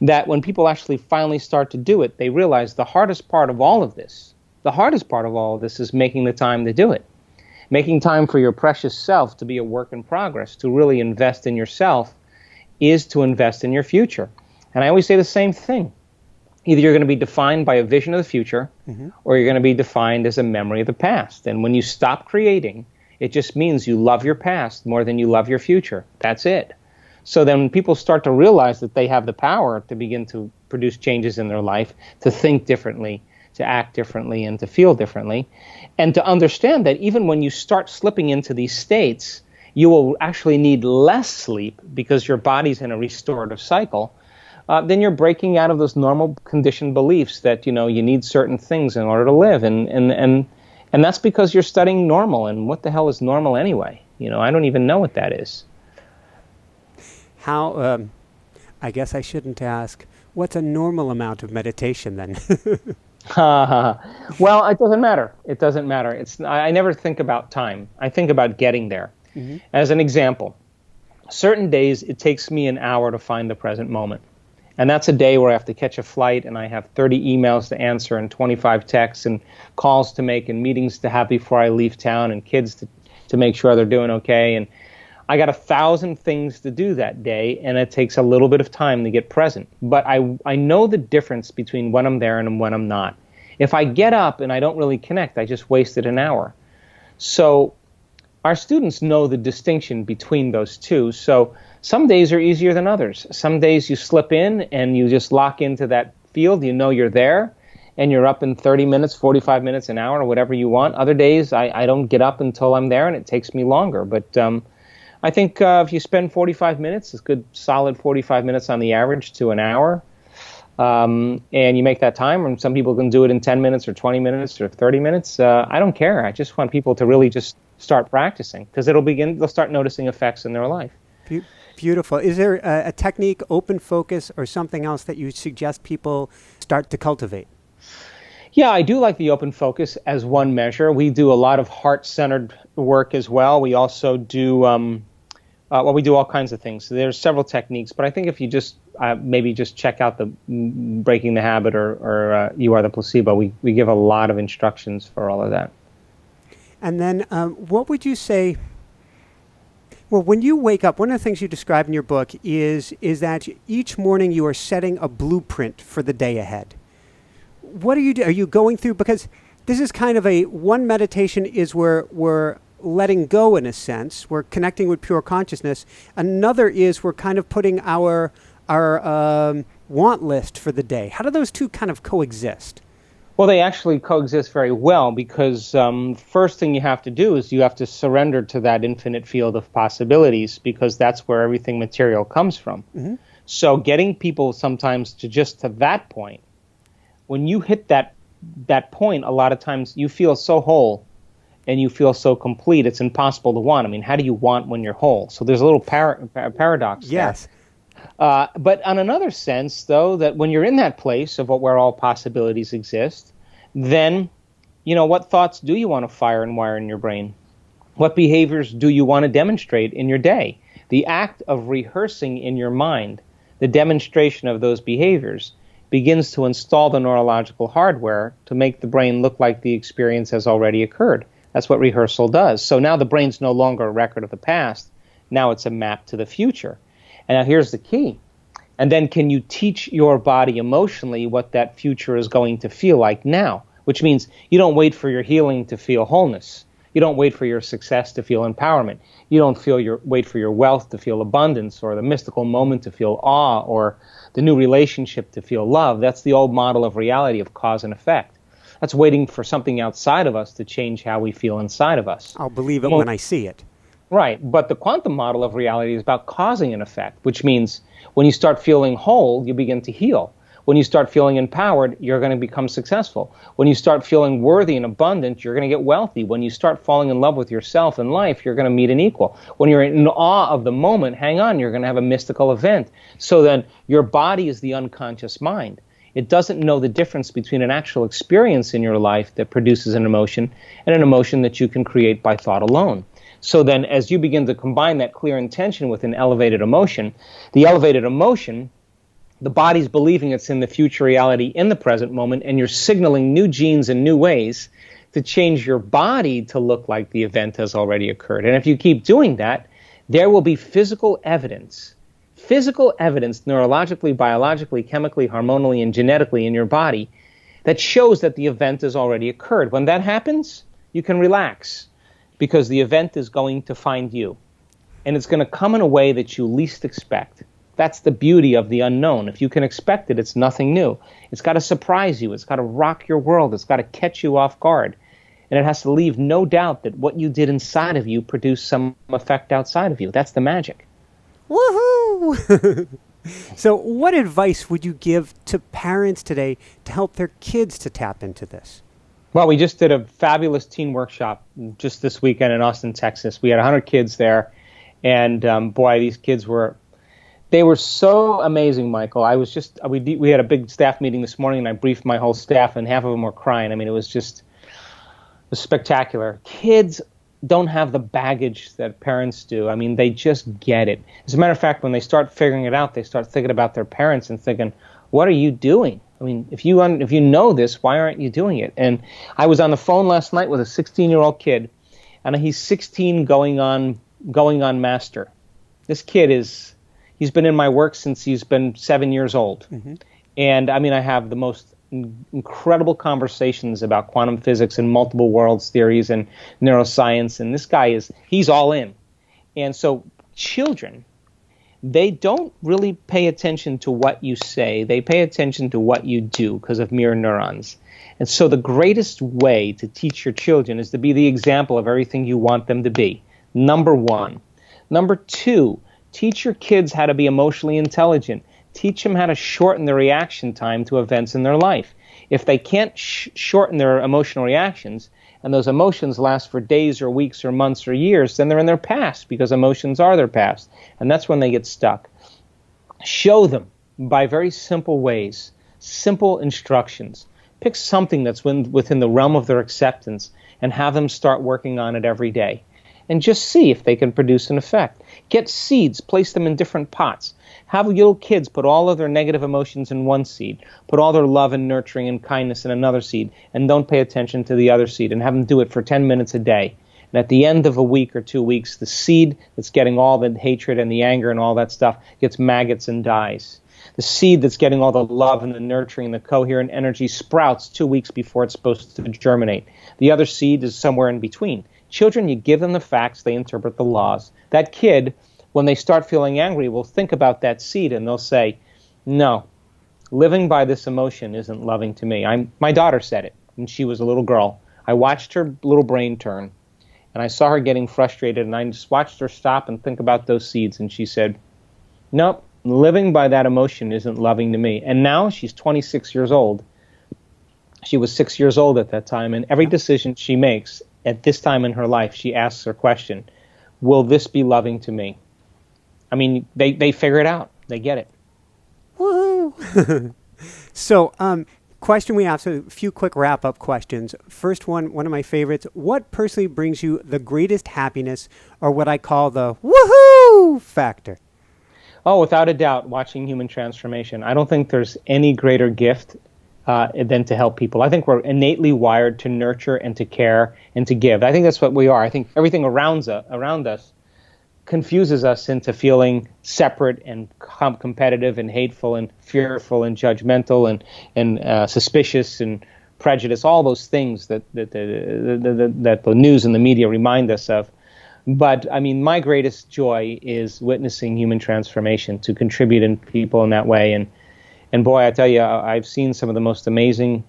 that when people actually finally start to do it, they realize the hardest part of all of this is making the time to do it. Making time for your precious self to be a work in progress, to really invest in yourself, is to invest in your future. And I always say the same thing. Either you're going to be defined by a vision of the future, or you're going to be defined as a memory of the past. And when you stop creating, it just means you love your past more than you love your future. That's it. So then when people start to realize that they have the power to begin to produce changes in their life, to think differently, to act differently, and to feel differently, and to understand that even when you start slipping into these states, you will actually need less sleep because your body's in a restorative cycle, then you're breaking out of those normal conditioned beliefs that, you need certain things in order to live. And that's because you're studying normal, and what the hell is normal anyway? I don't even know what that is. How, I guess I shouldn't ask, what's a normal amount of meditation then? Well, it doesn't matter. It doesn't matter. I never think about time. I think about getting there. As an example, certain days it takes me an hour to find the present moment. And that's a day where I have to catch a flight and I have 30 emails to answer and 25 texts and calls to make and meetings to have before I leave town and kids to make sure they're doing okay. And I got 1,000 things to do that day, and it takes a little bit of time to get present. But I know the difference between when I'm there and when I'm not. If I get up and I don't really connect, I just wasted an hour. So our students know the distinction between those two. So some days are easier than others. Some days you slip in and you just lock into that field. You're there, and you're up in 30 minutes, 45 minutes, an hour, or whatever you want. Other days I don't get up until I'm there, and it takes me longer. But I think if you spend 45 minutes, it's good, solid 45 minutes on the average to an hour, and you make that time, and some people can do it in 10 minutes or 20 minutes or 30 minutes. I don't care. I just want people to really just start practicing, because they'll start noticing effects in their life. Beautiful. Is there a technique, open focus, or something else that you suggest people start to cultivate? Yeah, I do like the open focus as one measure. We do a lot of heart-centered work as well. We also do, we do all kinds of things. So there's several techniques, but I think if you just maybe just check out the Breaking the Habit or You Are the Placebo, we give a lot of instructions for all of that. And then what would you say? Well, when you wake up, one of the things you describe in your book is that each morning you are setting a blueprint for the day ahead. What do you do? Are you going through, because this is kind of one meditation is where we're letting go in a sense. We're connecting with pure consciousness. Another is we're kind of putting our want list for the day. How do those two kind of coexist? Well, they actually coexist very well because first thing you have to do is you have to surrender to that infinite field of possibilities because that's where everything material comes from. Mm-hmm. So getting people sometimes to that point, when you hit that point, a lot of times you feel so whole and you feel so complete, it's impossible to want. I mean, how do you want when you're whole? So there's a little paradox there. Yes. But on another sense, though, that when you're in that place of where all possibilities exist, then, what thoughts do you want to fire and wire in your brain? What behaviors do you want to demonstrate in your day? The act of rehearsing in your mind, the demonstration of those behaviors, begins to install the neurological hardware to make the brain look like the experience has already occurred. That's what rehearsal does. So now the brain's no longer a record of the past. Now it's a map to the future. And now here's the key. And then can you teach your body emotionally what that future is going to feel like now? Which means you don't wait for your healing to feel wholeness. You don't wait for your success to feel empowerment. You don't wait for your wealth to feel abundance or the mystical moment to feel awe or the new relationship to feel love. That's the old model of reality of cause and effect. That's waiting for something outside of us to change how we feel inside of us. I'll believe it when I see it. Right, but the quantum model of reality is about causing an effect, which means when you start feeling whole, you begin to heal. When you start feeling empowered, you're going to become successful. When you start feeling worthy and abundant, you're going to get wealthy. When you start falling in love with yourself and life, you're going to meet an equal. When you're in awe of the moment, hang on, you're going to have a mystical event. So then your body is the unconscious mind. It doesn't know the difference between an actual experience in your life that produces an emotion and an emotion that you can create by thought alone. So then as you begin to combine that clear intention with an elevated emotion, the elevated emotion, the body's believing it's in the future reality in the present moment, and you're signaling new genes in new ways to change your body to look like the event has already occurred. And if you keep doing that, there will be physical evidence neurologically, biologically, chemically, hormonally, and genetically in your body that shows that the event has already occurred. When that happens, you can relax because the event is going to find you. And it's going to come in a way that you least expect. That's the beauty of the unknown. If you can expect it, it's nothing new. It's got to surprise you. It's got to rock your world. It's got to catch you off guard. And it has to leave no doubt that what you did inside of you produced some effect outside of you. That's the magic. Woohoo! So what advice would you give to parents today to help their kids to tap into this? Well, we just did a fabulous teen workshop just this weekend in Austin, Texas. We had 100 kids there. And boy, these kids they were so amazing, Michael. We had a big staff meeting this morning, and I briefed my whole staff, and half of them were crying. I mean, it was spectacular. Kids don't have the baggage that parents do. I mean, they just get it. As a matter of fact, when they start figuring it out, they start thinking about their parents and thinking, what are you doing? I mean, if you know this, why aren't you doing it? And I was on the phone last night with a 16-year-old kid, and he's 16 going on master. This kid he's been in my work since he's been 7 years old. Mm-hmm. And I mean, I have the most incredible conversations about quantum physics and multiple worlds theories and neuroscience. And this guy he's all in. And so children, they don't really pay attention to what you say. They pay attention to what you do because of mirror neurons. And so the greatest way to teach your children is to be the example of everything you want them to be. Number one. Number two, teach your kids how to be emotionally intelligent. Teach them how to shorten the reaction time to events in their life. If they can't shorten their emotional reactions, and those emotions last for days or weeks or months or years, then they're in their past because emotions are their past. And that's when they get stuck. Show them by very simple ways, simple instructions. Pick something that's within the realm of their acceptance and have them start working on it every day. And just see if they can produce an effect. Get seeds, place them in different pots. Have little kids put all of their negative emotions in one seed, put all their love and nurturing and kindness in another seed, and don't pay attention to the other seed, and have them do it for 10 minutes a day. And at the end of a week or 2 weeks, the seed that's getting all the hatred and the anger and all that stuff gets maggots and dies. The seed that's getting all the love and the nurturing, the coherent energy sprouts 2 weeks before it's supposed to germinate. The other seed is somewhere in between. Children, you give them the facts, they interpret the laws. That kid, when they start feeling angry, will think about that seed and they'll say, no, living by this emotion isn't loving to me. My daughter said it when she was a little girl. I watched her little brain turn, and I saw her getting frustrated, and I just watched her stop and think about those seeds, and she said, nope, living by that emotion isn't loving to me. And now she's 26 years old. She was 6 years old at that time, and every decision she makes at this time in her life, she asks her question, will this be loving to me? I mean, they figure it out. They get it. Woo! So, question we asked, a few quick wrap-up questions. First one of my favorites. What personally brings you the greatest happiness, or what I call the woohoo factor? Oh, without a doubt, watching human transformation. I don't think there's any greater gift than to help people. I think we're innately wired to nurture and to care and to give. I think that's what we are. I think everything around us confuses us into feeling separate and competitive and hateful and fearful and judgmental and suspicious and prejudiced, all those things that the news and the media remind us of. But, I mean, my greatest joy is witnessing human transformation, to contribute in people in that way. And boy, I tell you, I've seen some of the most amazing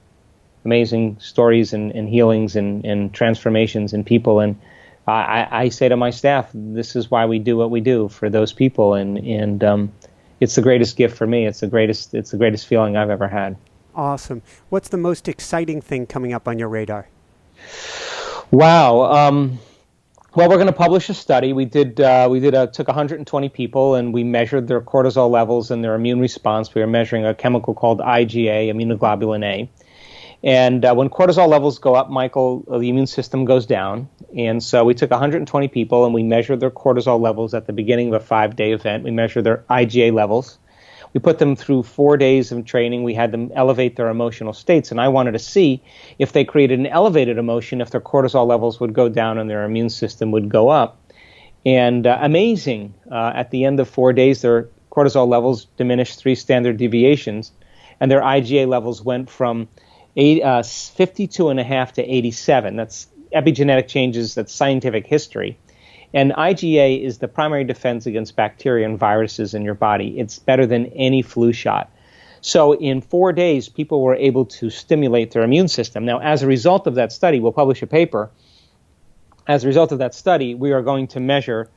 stories and healings and transformations in people. And I say to my staff, this is why we do what we do, for those people, and it's the greatest gift for me. It's the greatest feeling I've ever had. Awesome. What's the most exciting thing coming up on your radar? Wow. Well, we're going to publish a study. We took 120 people and we measured their cortisol levels and their immune response. We were measuring a chemical called IgA, immunoglobulin A. And when cortisol levels go up, Michael, the immune system goes down. And so we took 120 people and we measured their cortisol levels at the beginning of a 5-day event. We measured their IgA levels. We put them through 4 days of training. We had them elevate their emotional states. And I wanted to see if they created an elevated emotion, if their cortisol levels would go down and their immune system would go up. And amazing, at the end of 4 days, their cortisol levels diminished 3 standard deviations. And their IgA levels went from 52.5 to 87. That's epigenetic changes, that's scientific history. And IgA is the primary defense against bacteria and viruses in your body. It's better than any flu shot. So in 4 days, people were able to stimulate their immune system. Now, as a result of that study, we'll publish a paper. As a result of that study, we are going to measure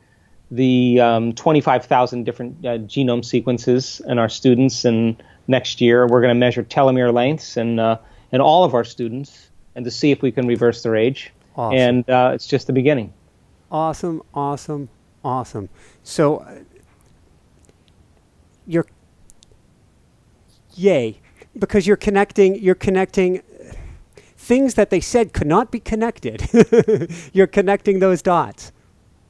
the 25,000 different genome sequences in our students. And next year, we're going to measure telomere lengths in all of our students, and to see if we can reverse their age. Awesome. And it's just the beginning. Awesome, awesome, awesome. So, yay, because you're connecting things that they said could not be connected. You're connecting those dots.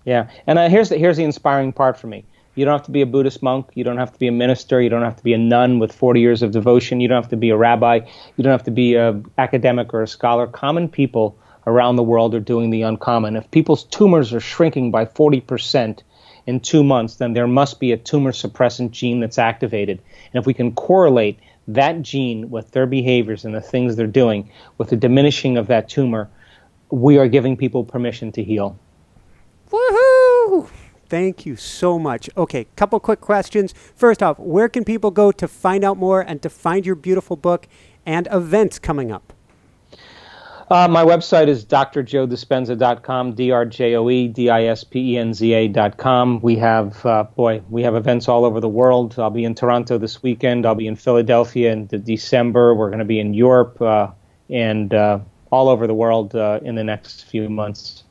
Yeah, and here's the inspiring part for me. You don't have to be a Buddhist monk. You don't have to be a minister. You don't have to be a nun with 40 years of devotion. You don't have to be a rabbi. You don't have to be an academic or a scholar. Common people around the world are doing the uncommon. If people's tumors are shrinking by 40% in 2 months, then there must be a tumor suppressant gene that's activated. And if we can correlate that gene with their behaviors and the things they're doing with the diminishing of that tumor, we are giving people permission to heal. Woohoo! Thank you so much. Okay, couple quick questions. First off, where can people go to find out more and to find your beautiful book and events coming up? My website is drjoedispenza.com, drjoedispenza.com. We have events all over the world. I'll be in Toronto this weekend. I'll be in Philadelphia in December. We're going to be in Europe and all over the world in the next few months.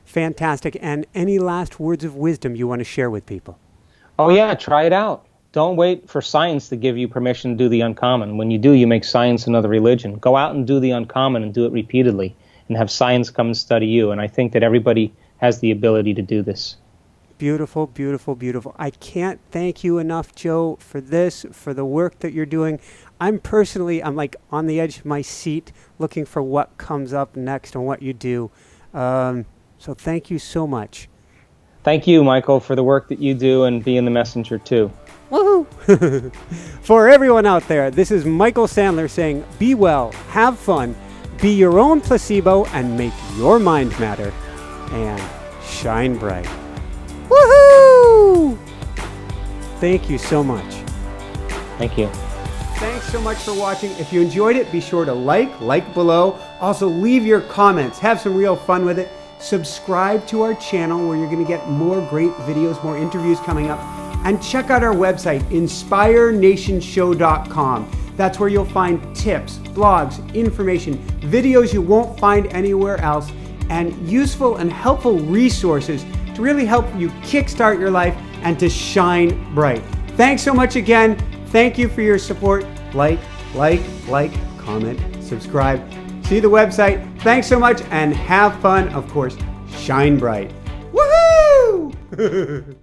Fantastic. And any last words of wisdom you want to share with people? Oh, yeah, try it out. Don't wait for science to give you permission to do the uncommon. When you do, you make science another religion. Go out and do the uncommon and do it repeatedly and have science come and study you. And I think that everybody has the ability to do this. Beautiful, beautiful, beautiful. I can't thank you enough, Joe, for this, for the work that you're doing. I'm like on the edge of my seat looking for what comes up next and what you do. So thank you so much. Thank you, Michael, for the work that you do and being the messenger, too. Woohoo! Woohoo! For everyone out there, this is Michael Sandler saying, be well, have fun, be your own placebo, and make your mind matter. And shine bright. Woohoo! Thank you so much. Thank you. Thanks so much for watching. If you enjoyed it, be sure to like below. Also, leave your comments. Have some real fun with it. Subscribe to our channel where you're going to get more great videos, more interviews coming up. And check out our website, inspirernationshow.com. That's where you'll find tips, blogs, information, videos you won't find anywhere else, and useful and helpful resources to really help you kickstart your life and to shine bright. Thanks so much again. Thank you for your support. Like, comment, subscribe. See the website. Thanks so much and have fun. Of course, shine bright. Woohoo!